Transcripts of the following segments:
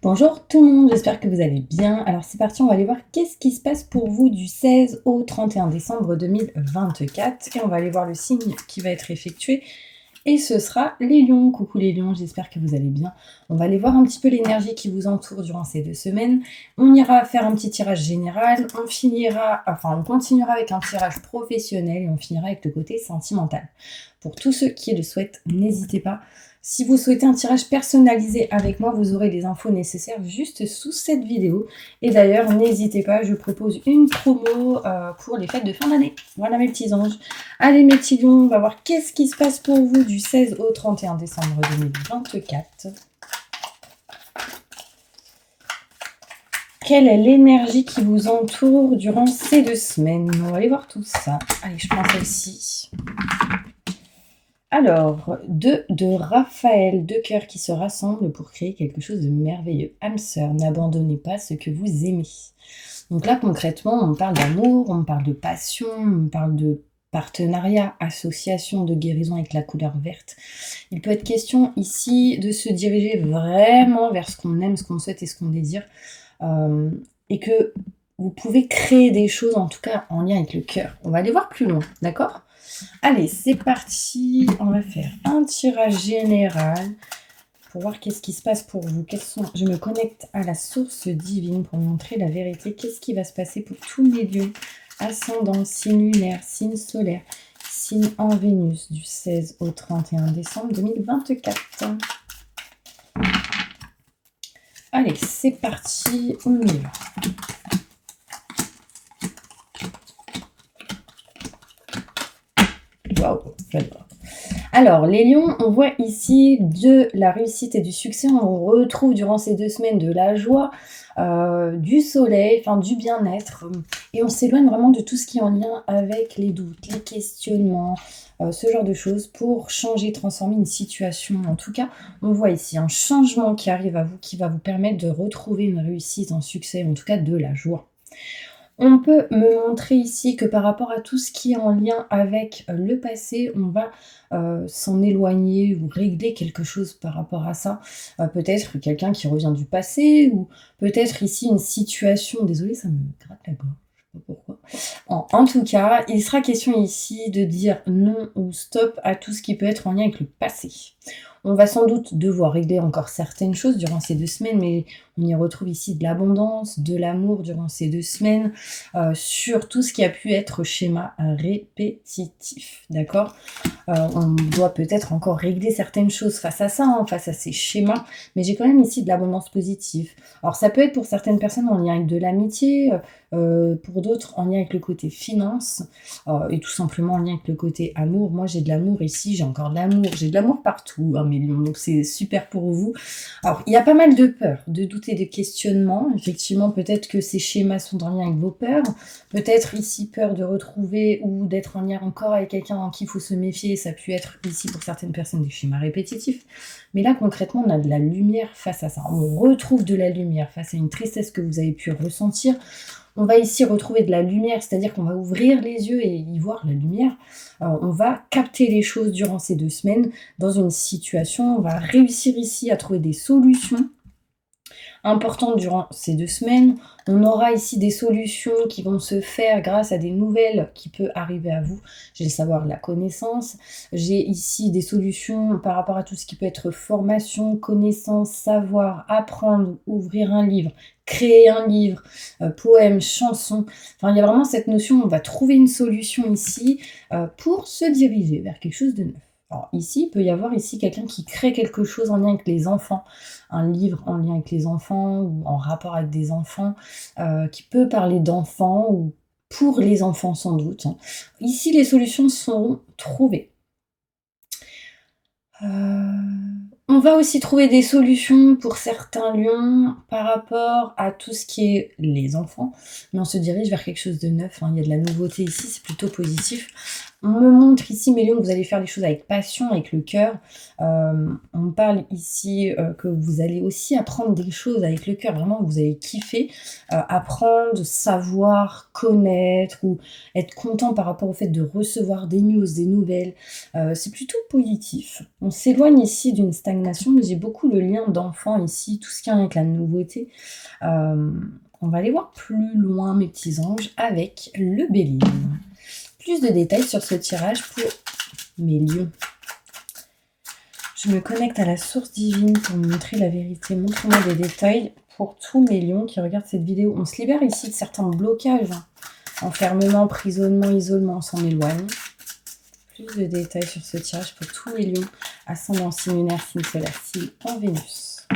Bonjour tout le monde, j'espère que vous allez bien. Alors c'est parti, on va aller voir qu'est-ce qui se passe pour vous du 16 au 31 décembre 2024. Et on va aller voir le signe qui va être effectué. Et ce sera les lions. Coucou les lions, j'espère que vous allez bien. On va aller voir un petit peu l'énergie qui vous entoure durant ces 2 semaines. On ira faire un petit tirage général. On continuera avec un tirage professionnel et on finira avec le côté sentimental. Pour tous ceux qui le souhaitent, n'hésitez pas. Si vous souhaitez un tirage personnalisé avec moi, vous aurez les infos nécessaires juste sous cette vidéo. Et d'ailleurs, n'hésitez pas, je propose une promo pour les fêtes de fin d'année. Voilà mes petits anges. Allez mes petits lions, on va voir qu'est-ce qui se passe pour vous du 16 au 31 décembre 2024. Quelle est l'énergie qui vous entoure durant ces 2 semaines? On va aller voir tout ça. Allez, je prends celle-ci. Alors, de Raphaël, 2 cœurs qui se rassemblent pour créer quelque chose de merveilleux. Âme sœur, n'abandonnez pas ce que vous aimez. Donc là, concrètement, on parle d'amour, on parle de passion, on parle de partenariat, association, de guérison avec la couleur verte. Il peut être question ici de se diriger vraiment vers ce qu'on aime, ce qu'on souhaite et ce qu'on désire. Et que vous pouvez créer des choses, en tout cas en lien avec le cœur. On va aller voir plus loin, d'accord ? Allez, c'est parti. On va faire un tirage général pour voir qu'est-ce qui se passe pour vous. Je me connecte à la source divine pour montrer la vérité. Qu'est-ce qui va se passer pour tous les lieux? Ascendant, signe lunaire, signe solaire, signe en Vénus du 16 au 31 décembre 2024. Allez, c'est parti. On y va. Waouh, j'adore. Alors, les lions, on voit ici de la réussite et du succès. On retrouve durant ces 2 semaines de la joie, du soleil, du bien-être. Et on s'éloigne vraiment de tout ce qui est en lien avec les doutes, les questionnements, ce genre de choses pour changer, transformer une situation. En tout cas, on voit ici un changement qui arrive à vous, qui va vous permettre de retrouver une réussite, un succès, en tout cas de la joie. On peut me montrer ici que par rapport à tout ce qui est en lien avec le passé, on va s'en éloigner ou régler quelque chose par rapport à ça. Peut-être quelqu'un qui revient du passé ou peut-être ici une situation. Désolée, ça me gratte la gorge. Je sais pas pourquoi. En tout cas, il sera question ici de dire non ou stop à tout ce qui peut être en lien avec le passé. On va sans doute devoir régler encore certaines choses durant ces 2 semaines, mais on y retrouve ici de l'abondance, de l'amour durant ces 2 semaines, sur tout ce qui a pu être schéma répétitif, d'accord? On doit peut-être encore régler certaines choses face à ça, face à ces schémas, mais j'ai quand même ici de l'abondance positive. Alors ça peut être pour certaines personnes en lien avec de l'amitié, pour d'autres en lien avec le côté finance, et tout simplement en lien avec le côté amour. Moi j'ai de l'amour ici, j'ai encore de l'amour, j'ai de l'amour partout, mes lions, donc c'est super pour vous. Alors il y a pas mal de peurs, de doutes et de questionnements. Effectivement, peut-être que ces schémas sont en lien avec vos peurs, peut-être ici peur de retrouver ou d'être en lien encore avec quelqu'un en qui il faut se méfier. Ça peut être ici pour certaines personnes des schémas répétitifs. Mais là, concrètement, on a de la lumière face à ça. On retrouve de la lumière face à une tristesse que vous avez pu ressentir. On va ici retrouver de la lumière, c'est-à-dire qu'on va ouvrir les yeux et y voir la lumière. On va capter les choses durant ces 2 semaines dans une situation. On va réussir ici à trouver des solutions importantes durant ces 2 semaines. On aura ici des solutions qui vont se faire grâce à des nouvelles qui peuvent arriver à vous. J'ai le savoir, la connaissance. J'ai ici des solutions par rapport à tout ce qui peut être formation, connaissance, savoir, apprendre, ouvrir un livre, créer un livre, poème, chanson. Il y a vraiment cette notion, on va trouver une solution ici pour se diriger vers quelque chose de neuf. Alors ici, il peut y avoir ici quelqu'un qui crée quelque chose en lien avec les enfants, un livre en lien avec les enfants ou en rapport avec des enfants, qui peut parler d'enfants ou pour les enfants sans doute. Ici, les solutions seront trouvées. On va aussi trouver des solutions pour certains lions par rapport à tout ce qui est les enfants, mais on se dirige vers quelque chose de neuf. Il y a de la nouveauté ici, c'est plutôt positif. On me montre ici, mes lions, que vous allez faire les choses avec passion, avec le cœur. On me parle ici que vous allez aussi apprendre des choses avec le cœur. Vraiment, vous allez kiffer, apprendre, savoir, connaître ou être content par rapport au fait de recevoir des news, des nouvelles. C'est plutôt positif. On s'éloigne ici d'une stagnation, mais j'ai beaucoup le lien d'enfant ici, tout ce qui est avec la nouveauté. On va aller voir plus loin, mes petits anges, avec le Bélier. Plus de détails sur ce tirage pour mes lions. Je me connecte à la source divine pour me montrer la vérité. Montrez-moi des détails pour tous mes lions qui regardent cette vidéo. On se libère ici de certains blocages. Enfermement, emprisonnement, isolement, on s'en éloigne. Plus de détails sur ce tirage pour tous mes lions. Ascendant, signe lunaire, signe solaire, signe en Vénus.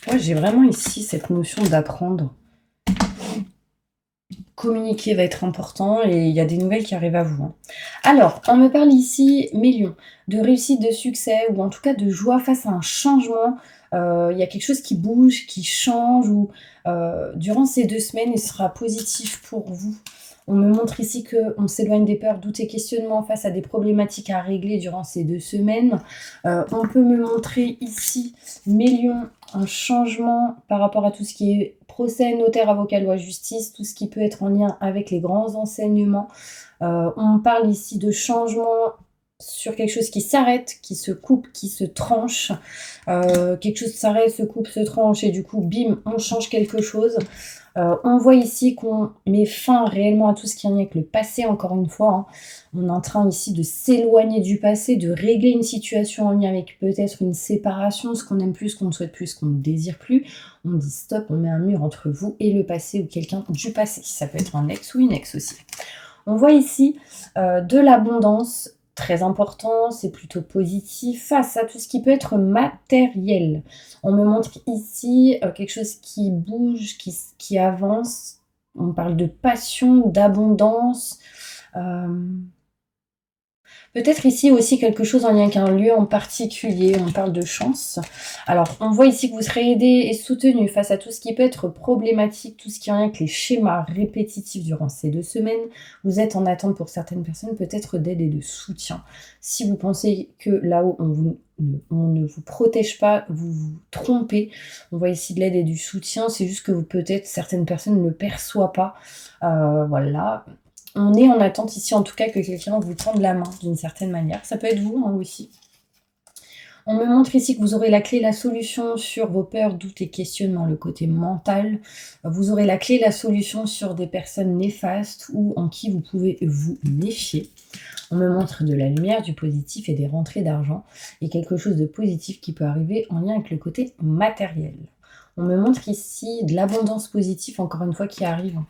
Moi, j'ai vraiment ici cette notion d'apprendre. Communiquer va être important et il y a des nouvelles qui arrivent à vous. Hein. Alors, on me parle ici, mes lions, de réussite, de succès ou en tout cas de joie face à un changement. Il y a quelque chose qui bouge, qui change ou durant ces 2 semaines, il sera positif pour vous. On me montre ici qu'on s'éloigne des peurs, doutes et questionnements face à des problématiques à régler durant ces 2 semaines. On peut me montrer ici, mes lions, un changement par rapport à tout ce qui est procès, notaire, avocat, loi, justice, tout ce qui peut être en lien avec les grands enseignements. On parle ici de changement sur quelque chose qui s'arrête, qui se coupe, qui se tranche. Quelque chose s'arrête, se coupe, se tranche et du coup, bim, on change quelque chose. On voit ici qu'on met fin réellement à tout ce qui est en lien avec le passé, encore une fois. Hein. On est en train ici de s'éloigner du passé, de régler une situation en lien avec peut-être une séparation, ce qu'on aime plus, ce qu'on ne souhaite plus, ce qu'on ne désire plus. On dit stop, on met un mur entre vous et le passé ou quelqu'un du passé. Ça peut être un ex ou une ex aussi. On voit ici de l'abondance. Très important, c'est plutôt positif face à tout ce qui peut être matériel. On me montre ici quelque chose qui bouge, qui avance. On parle de passion, d'abondance. Peut-être ici aussi quelque chose en lien avec un lieu en particulier. On parle de chance. Alors, on voit ici que vous serez aidé et soutenu face à tout ce qui peut être problématique, tout ce qui est en lien avec les schémas répétitifs durant ces 2 semaines. Vous êtes en attente pour certaines personnes peut-être d'aide et de soutien. Si vous pensez que là-haut, on ne vous protège pas, vous vous trompez. On voit ici de l'aide et du soutien. C'est juste que peut-être certaines personnes ne le perçoivent pas. Voilà. On est en attente ici, en tout cas, que quelqu'un vous tende la main d'une certaine manière. Ça peut être vous hein, aussi. On me montre ici que vous aurez la clé, la solution sur vos peurs, doutes et questionnements, le côté mental. Vous aurez la clé, la solution sur des personnes néfastes ou en qui vous pouvez vous méfier. On me montre de la lumière, du positif et des rentrées d'argent. Et quelque chose de positif qui peut arriver en lien avec le côté matériel. On me montre ici de l'abondance positive, encore une fois, qui arrive.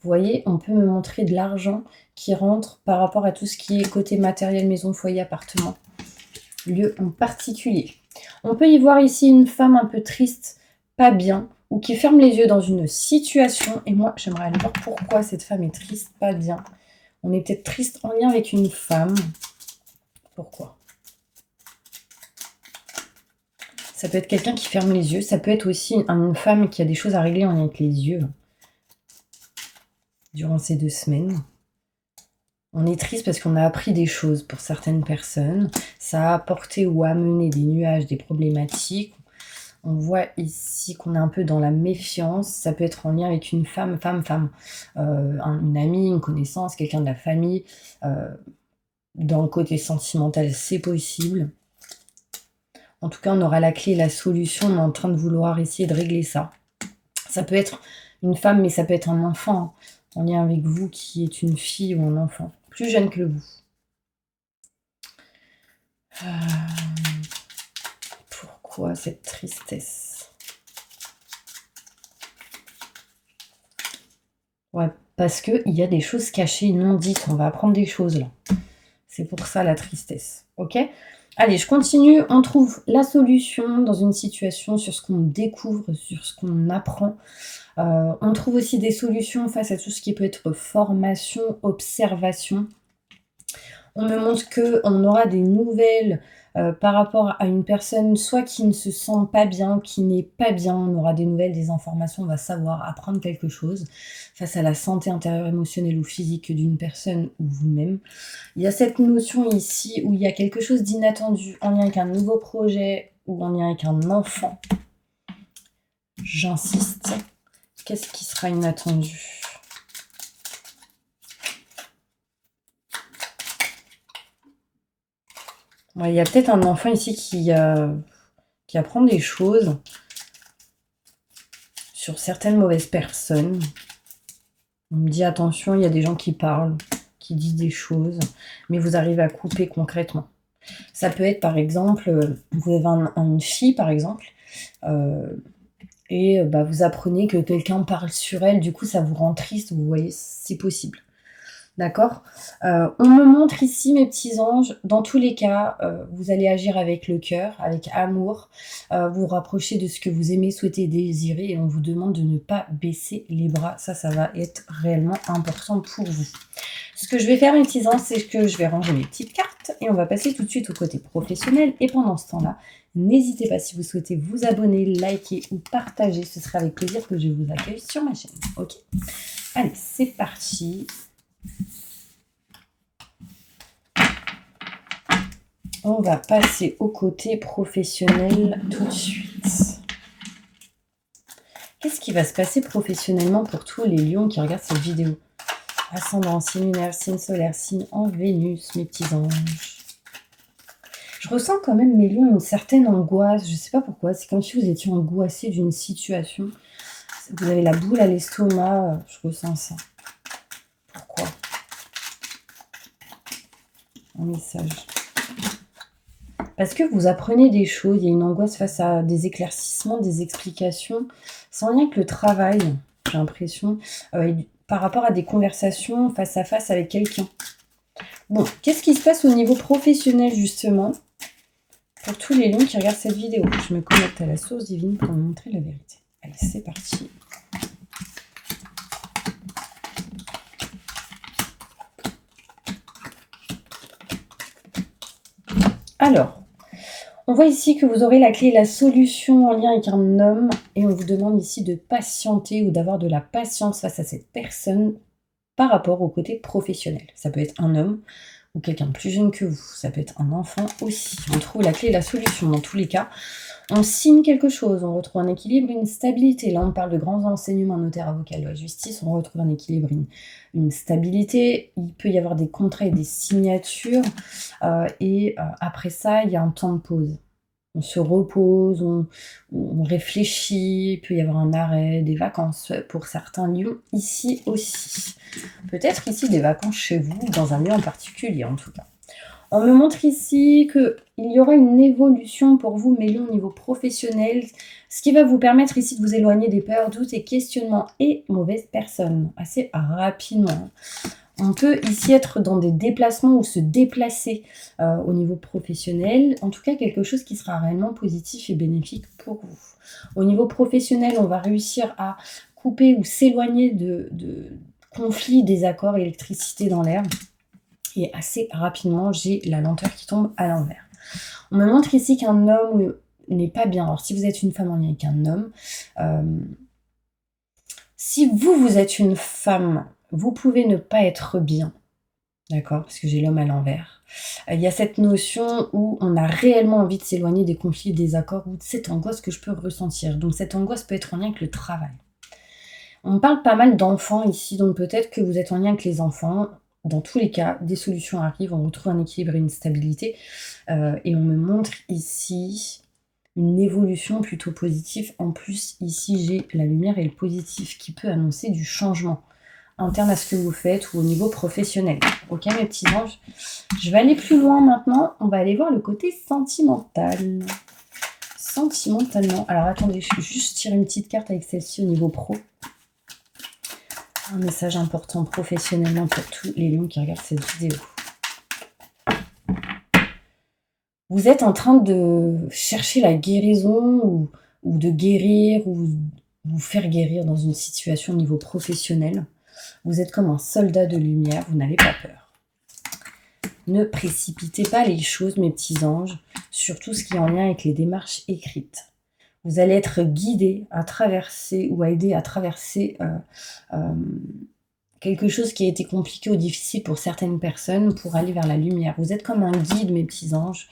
Vous voyez, on peut me montrer de l'argent qui rentre par rapport à tout ce qui est côté matériel, maison, foyer, appartement, lieu en particulier. On peut y voir ici une femme un peu triste, pas bien, ou qui ferme les yeux dans une situation. Et moi, j'aimerais aller voir pourquoi cette femme est triste, pas bien. On est peut-être triste en lien avec une femme. Pourquoi ? Ça peut être quelqu'un qui ferme les yeux. Ça peut être aussi une femme qui a des choses à régler en lien avec les yeux. Durant ces 2 semaines. On est triste parce qu'on a appris des choses pour certaines personnes. Ça a apporté ou amené des nuages, des problématiques. On voit ici qu'on est un peu dans la méfiance. Ça peut être en lien avec une femme. Une amie, une connaissance, quelqu'un de la famille. Dans le côté sentimental, c'est possible. En tout cas, on aura la clé et la solution. On est en train de vouloir essayer de régler ça. Ça peut être une femme, mais ça peut être un enfant. En lien avec vous qui est une fille ou un enfant, plus jeune que vous. Pourquoi cette tristesse? Ouais, parce qu'il y a des choses cachées, non dites. On va apprendre des choses là. C'est pour ça la tristesse. Ok ? Allez, je continue. On trouve la solution dans une situation sur ce qu'on découvre, sur ce qu'on apprend. On trouve aussi des solutions face à tout ce qui peut être formation, observation. On me montre qu'on aura des nouvelles par rapport à une personne soit qui ne se sent pas bien, qui n'est pas bien. On aura des nouvelles, des informations, on va savoir apprendre quelque chose face à la santé intérieure, émotionnelle ou physique d'une personne ou vous-même. Il y a cette notion ici où il y a quelque chose d'inattendu en lien avec un nouveau projet ou en lien avec un enfant. J'insiste. Qu'est-ce qui sera inattendu ? Ouais, il y a peut-être un enfant ici qui apprend des choses sur certaines mauvaises personnes. On me dit attention, il y a des gens qui parlent, qui disent des choses, mais vous arrivez à couper concrètement. Ça peut être par exemple, vous avez une fille par exemple, et vous apprenez que quelqu'un parle sur elle, du coup ça vous rend triste, vous voyez, c'est possible. D'accord ? On me montre ici, mes petits anges, dans tous les cas, vous allez agir avec le cœur, avec amour, vous rapprocher de ce que vous aimez, souhaitez, désirez, et on vous demande de ne pas baisser les bras. Ça va être réellement important pour vous. Ce que je vais faire, mes petits anges, c'est que je vais ranger mes petites cartes, et on va passer tout de suite au côté professionnel. Et pendant ce temps-là, n'hésitez pas, si vous souhaitez vous abonner, liker ou partager, ce sera avec plaisir que je vous accueille sur ma chaîne. Ok ? Allez, c'est parti. On va passer au côté professionnel tout de suite. Qu'est-ce qui va se passer professionnellement pour tous les lions qui regardent cette vidéo? Ascendant, signe lunaire, signe solaire, signe en Vénus, mes petits anges. Je ressens quand même, mes lions, une certaine angoisse. Je ne sais pas pourquoi. C'est comme si vous étiez angoissé d'une situation. Vous avez la boule à l'estomac. Je ressens ça. Pourquoi? Un message. Parce que vous apprenez des choses, il y a une angoisse face à des éclaircissements, des explications, sans lien avec le travail, j'ai l'impression, par rapport à des conversations face à face avec quelqu'un. Bon, qu'est-ce qui se passe au niveau professionnel, justement, pour tous les lions qui regardent cette vidéo? Je me connecte à la source divine pour me montrer la vérité. Allez, c'est parti. Alors, on voit ici que vous aurez la clé et la solution en lien avec un homme et on vous demande ici de patienter ou d'avoir de la patience face à cette personne par rapport au côté professionnel. Ça peut être un homme ou quelqu'un de plus jeune que vous. Ça peut être un enfant aussi. On trouve la clé et la solution dans tous les cas. On signe quelque chose, on retrouve un équilibre, une stabilité. Là, on parle de grands enseignements, notaire, avocat, loi, justice. On retrouve un équilibre, une stabilité. Il peut y avoir des contrats et des signatures. Après ça, il y a un temps de pause. On se repose, on réfléchit. Il peut y avoir un arrêt, des vacances pour certains lieux. Ici aussi. Peut-être ici des vacances chez vous, dans un lieu en particulier en tout cas. On me montre ici qu'il y aura une évolution pour vous, mes lions, au niveau professionnel, ce qui va vous permettre ici de vous éloigner des peurs, doutes et questionnements et mauvaises personnes, assez rapidement. On peut ici être dans des déplacements ou se déplacer au niveau professionnel, en tout cas quelque chose qui sera réellement positif et bénéfique pour vous. Au niveau professionnel, on va réussir à couper ou s'éloigner de conflits, désaccords, électricité dans l'air. Et assez rapidement, j'ai la lenteur qui tombe à l'envers. On me montre ici qu'un homme n'est pas bien. Alors, si vous êtes une femme en lien avec un homme, si vous êtes une femme, vous pouvez ne pas être bien. D'accord? Parce que j'ai l'homme à l'envers. Il y a cette notion où on a réellement envie de s'éloigner des conflits, des accords, ou de cette angoisse que je peux ressentir. Donc, cette angoisse peut être en lien avec le travail. On parle pas mal d'enfants ici, donc peut-être que vous êtes en lien avec les enfants. Dans tous les cas, des solutions arrivent, on retrouve un équilibre et une stabilité. Et on me montre ici une évolution plutôt positive. En plus, ici, j'ai la lumière et le positif qui peut annoncer du changement interne à ce que vous faites ou au niveau professionnel. Ok, mes petits anges? Je vais aller plus loin maintenant. On va aller voir le côté sentimental. Sentimentalement. Alors, attendez, je vais juste tirer une petite carte avec celle-ci au niveau pro. Un message important professionnellement pour tous les lions qui regardent cette vidéo. Vous êtes en train de chercher la guérison ou de guérir ou vous faire guérir dans une situation au niveau professionnel. Vous êtes comme un soldat de lumière, vous n'avez pas peur. Ne précipitez pas les choses, mes petits anges, surtout ce qui est en lien avec les démarches écrites. Vous allez être guidé à traverser ou à aider à traverser quelque chose qui a été compliqué ou difficile pour certaines personnes pour aller vers la lumière. Vous êtes comme un guide, mes petits anges,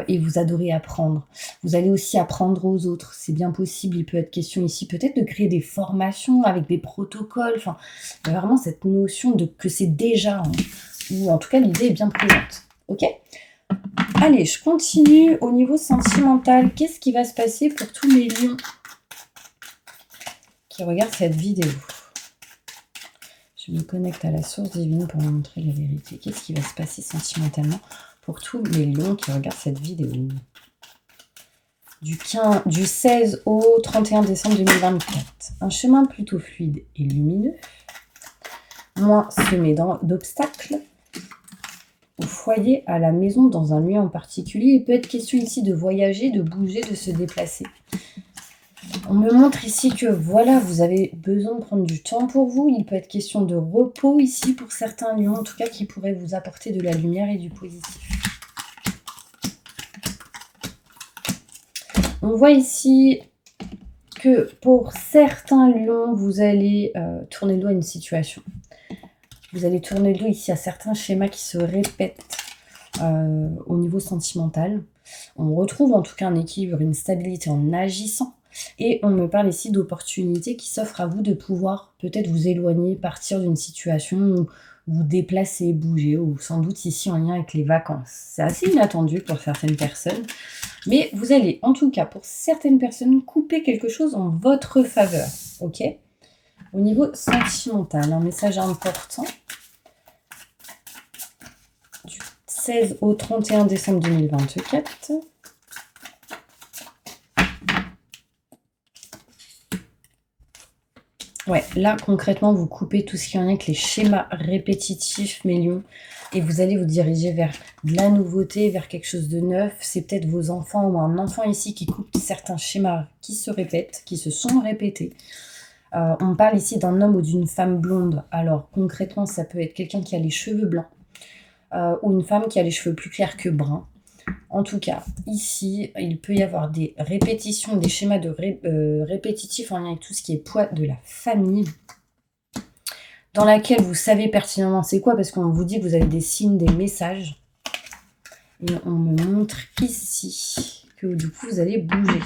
et vous adorez apprendre. Vous allez aussi apprendre aux autres. C'est bien possible, il peut être question ici peut-être de créer des formations avec des protocoles. Enfin, il y a vraiment cette notion de que c'est déjà, hein, ou en tout cas l'idée est bien présente. Ok ? Allez, je continue au niveau sentimental. Qu'est-ce qui va se passer pour tous les lions qui regardent cette vidéo ? Je me connecte à la source divine pour vous montrer la vérité. Qu'est-ce qui va se passer sentimentalement pour tous les lions qui regardent cette vidéo ? Du 16 au 31 décembre 2024. Un chemin plutôt fluide et lumineux, moins semé d'obstacles. Au foyer, à la maison, dans un lieu en particulier. Il peut être question ici de voyager, de bouger, de se déplacer. On me montre ici que voilà, vous avez besoin de prendre du temps pour vous. Il peut être question de repos ici pour certains lions, en tout cas qui pourraient vous apporter de la lumière et du positif. On voit ici que pour certains lions, vous allez tourner le dos à une situation. Vous allez tourner le dos ici à certains schémas qui se répètent au niveau sentimental. On retrouve en tout cas un équilibre, une stabilité en agissant. Et on me parle ici d'opportunités qui s'offrent à vous de pouvoir peut-être vous éloigner, partir d'une situation ou vous déplacer, bouger, ou sans doute ici en lien avec les vacances. C'est assez inattendu pour certaines personnes, mais vous allez en tout cas pour certaines personnes couper quelque chose en votre faveur, ok ? Au niveau sentimental, un message important. Du 16 au 31 décembre 2024. Ouais, là, concrètement, vous coupez tout ce qui est en lien avec les schémas répétitifs, mes lions, et vous allez vous diriger vers de la nouveauté, vers quelque chose de neuf. C'est peut-être vos enfants ou un enfant ici qui coupe certains schémas qui se répètent, qui se sont répétés. On parle ici d'un homme ou d'une femme blonde. Alors, concrètement, ça peut être quelqu'un qui a les cheveux blancs ou une femme qui a les cheveux plus clairs que bruns. En tout cas, ici, il peut y avoir des répétitions, des schémas répétitifs en lien avec tout ce qui est poids de la famille, dans laquelle vous savez pertinemment c'est quoi, parce qu'on vous dit que vous avez des signes, des messages. Et on me montre ici que du coup, vous allez bouger.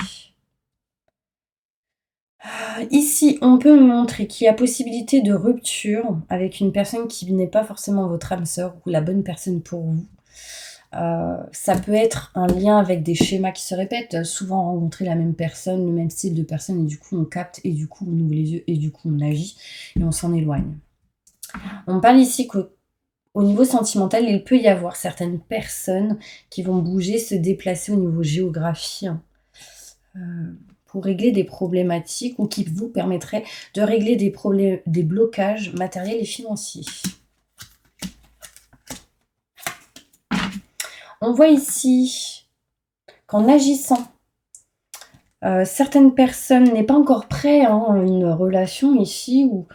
Ici, on peut me montrer qu'il y a possibilité de rupture avec une personne qui n'est pas forcément votre âme sœur ou la bonne personne pour vous. Ça peut être un lien avec des schémas qui se répètent, souvent rencontrer la même personne, le même style de personne, et du coup on capte, et du coup on ouvre les yeux, et du coup on agit, et on s'en éloigne. On parle ici qu'au niveau sentimental, il peut y avoir certaines personnes qui vont bouger, se déplacer au niveau géographie, pour régler des problématiques, ou qui vous permettraient de régler des blocages matériels et financiers. On voit ici qu'en agissant, certaines personnes n'est pas encore prêt à une relation ici, ou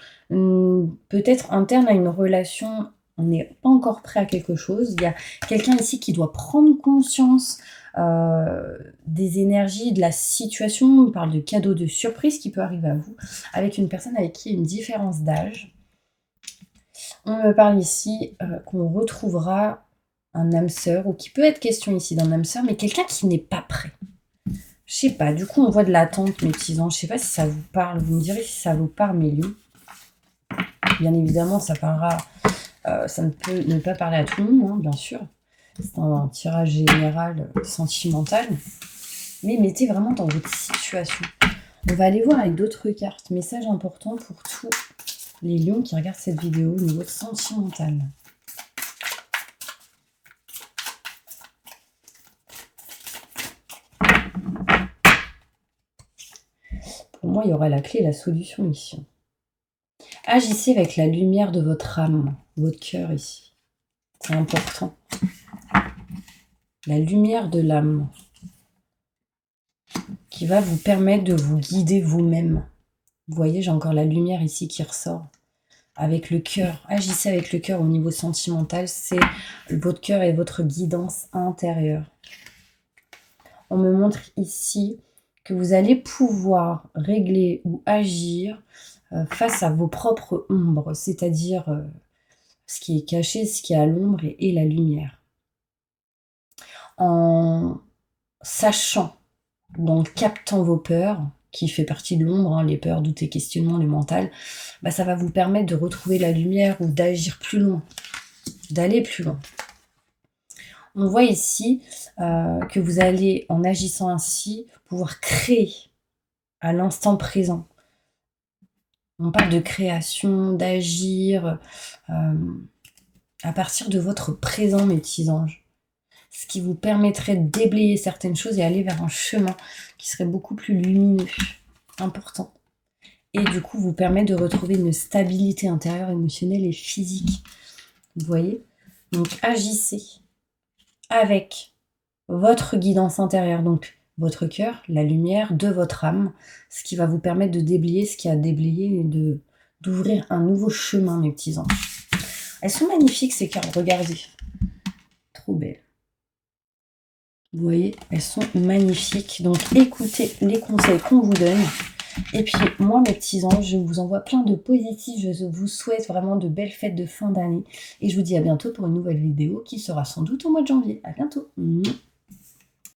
peut-être interne à une relation, on n'est pas encore prêt à quelque chose. Il y a quelqu'un ici qui doit prendre conscience des énergies, de la situation. On parle de cadeaux de surprise qui peut arriver à vous, avec une personne avec qui il y a une différence d'âge. On me parle ici qu'on retrouvera un âme sœur, ou qui peut être question ici d'un âme sœur, mais quelqu'un qui n'est pas prêt. Je sais pas, du coup on voit de l'attente, mes petits anges. Je sais pas si ça vous parle, vous me direz si ça vous parle, mes lions. Bien évidemment, ça parlera, ça ne peut ne pas parler à tout le monde, hein, bien sûr. C'est un tirage général sentimental. Mais mettez vraiment dans votre situation. On va aller voir avec d'autres cartes. Message important pour tous les lions qui regardent cette vidéo au niveau sentimental. Pour moi, il y aura la clé et la solution ici. Agissez avec la lumière de votre âme, votre cœur ici. C'est important. La lumière de l'âme qui va vous permettre de vous guider vous-même. Vous voyez, j'ai encore la lumière ici qui ressort. avec le cœur. Agissez avec le cœur au niveau sentimental. C'est votre cœur et votre guidance intérieure. On me montre ici que vous allez pouvoir régler ou agir face à vos propres ombres, c'est-à-dire ce qui est caché, ce qui est à l'ombre et la lumière. En sachant, en captant vos peurs, qui fait partie de l'ombre, les peurs, doutes et questionnements, le mental, ça va vous permettre de retrouver la lumière ou d'agir plus loin, d'aller plus loin. On voit ici que vous allez, en agissant ainsi, pouvoir créer à l'instant présent. On parle de création, d'agir à partir de votre présent, mes petits anges. Ce qui vous permettrait de déblayer certaines choses et aller vers un chemin qui serait beaucoup plus lumineux, important. Et du coup, vous permet de retrouver une stabilité intérieure, émotionnelle et physique. Vous voyez? Donc, agissez avec votre guidance intérieure, donc votre cœur, la lumière de votre âme, ce qui va vous permettre de déblayer ce qui a déblayé et d'ouvrir un nouveau chemin, mes petits anges. Elles sont magnifiques, ces cartes, regardez. Trop belles. Vous voyez, elles sont magnifiques. Donc, écoutez les conseils qu'on vous donne. Et puis, moi, mes petits anges, je vous envoie plein de positifs. Je vous souhaite vraiment de belles fêtes de fin d'année. Et je vous dis à bientôt pour une nouvelle vidéo qui sera sans doute au mois de janvier. À bientôt.